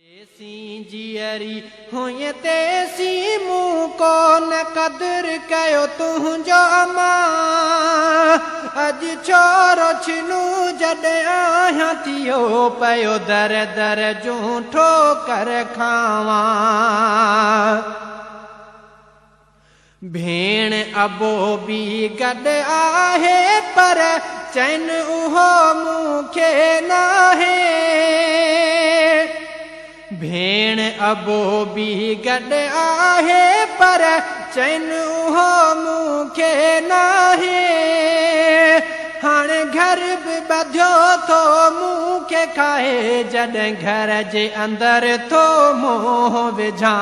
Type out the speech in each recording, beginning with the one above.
तेसी जियरी हुई तेसी मूं को न कदर कयो तुझो अमा अज छोरो छिनू जॾहिं आहियां थियो पयो दर दर जूं ठोकर खावां भेण अबो भी गॾु आहे पर चैन उहो मूंखे नाहे भेण अबो भी गॾु आहे पर चैन उहो मूंखे नाहे हाणे घर बि ॿधियो थो मूंखे खाए जॾहिं घर जे अंदरि थो मोह विझां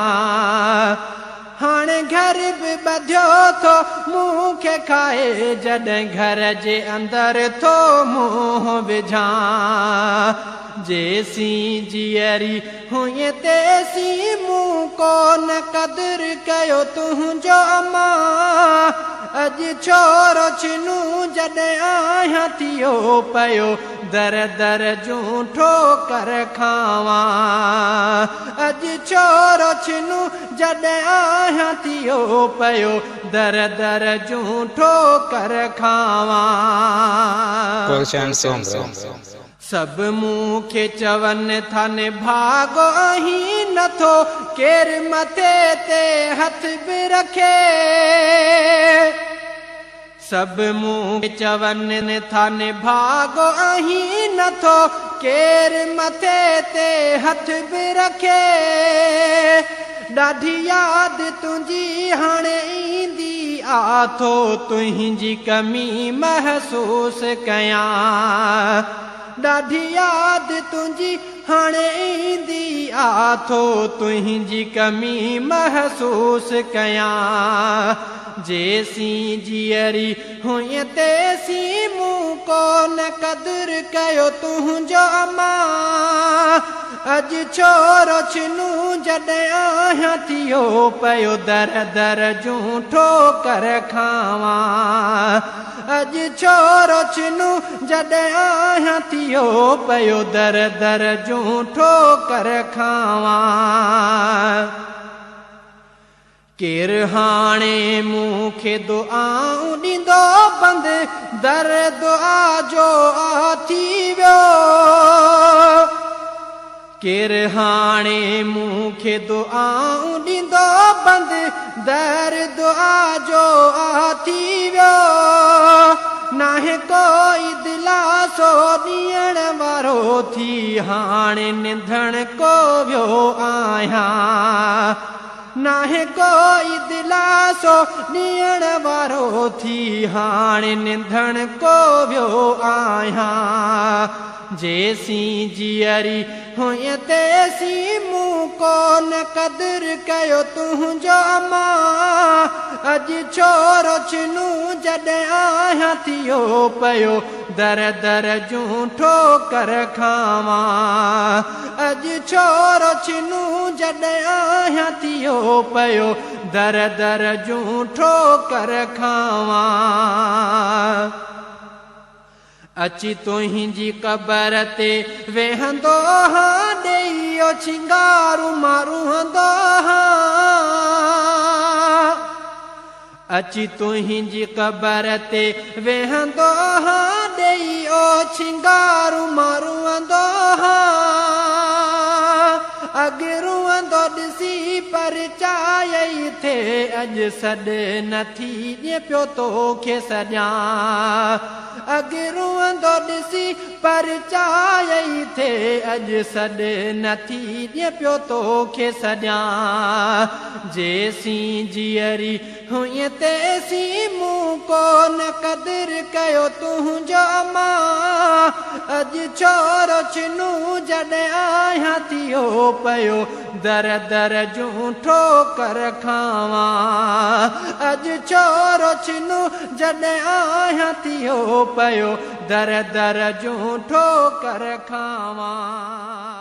हाणे घर बि ॿधियो थो मूंखे खाए जॾहिं घर जे अंदरि थो मोह विझां जेसी जियरी हुई तेसी मूं को न कदर कयो तुझो अमा अज छोरो छिनू जॾहिं आहियां थियो पयो दर दर जूं ठोकर खावां अज छोरो छिनू जॾहिं आहियां थियो पयो दर दर जूं ठोकर खावां सब मूंखे चवनि था निभागो ही नथो केर मथे ते हथ बि रखे सब मूंखे चवनि था निभागो ही नथो केर मथे ते हथ बि रखे ॾाढी यादि तुंहिंजी हाणे ईंदी आ थो तुंहिंजी कमी महसूस कयां ॾाढी यादि तुंहिंजी हाणे ईंदी आ थो तुंहिंजी कमी महसूस कयां जेसी जियरी हुई तेसी मूं को न कदर कयो तुझो अमा अज छोरो छिनू जॾहिं आहियां थियो पयो दर दर जूं ठोकर खावां अज छोरो छिनू जॾहिं आहियां थियो पयो दर दर जूं ठोकर खावां केर हाणे मूंखे दुआऊं ॾींदो बंदि दर दुआ जो आ थी वियो केर हाणे मूंखे दुआऊं ॾींदो बंदि दर दुआ जो आ थी वियो नाहे कोई दिलासो ॾियण वारो थी हाणे निंधण को वियो आहियां नाहे कोई दिलासो ॾियण वारो थी हाणे निंधण को वियो आहियां जेसी जियरी हुई तेसी मूं को न कदर कयो तुझो अमा अज छोरो छिनू जॾहिं आहियां थियो पयो दर दर जूं ठोकर खावां अज छोरो छिनू जॾहिं आहियां थियो पयो दर दर जूं ठोकर खावां अची तुंहिंजी कबर ते वेहंदो हां ॾेई छिंगारू मारूंदो हां अची तुंहिंजी कबर ते वेहंदो हां ॾेई छिंगारू मारूंदो हां अॻरूंदो ॾिसी पर चायई थे अॼु सॾ नथी ॾिए पियो तोखे सॼां अॻरूंदो ॾिसी पर चायई थे अॼु सॾ नथी ॾिए पियो तोखे सॼां जेसी जियरी हुई तेसी मूं को न कदर कयो तुझो अमा अज छोरो छिनू जॾहिं आहियां थियो पयो दर दर जूं ठोकर खावां अज छोरो छिनू जॾहिं आहियां थियो पयो दर दर जूं ठोकर खावां।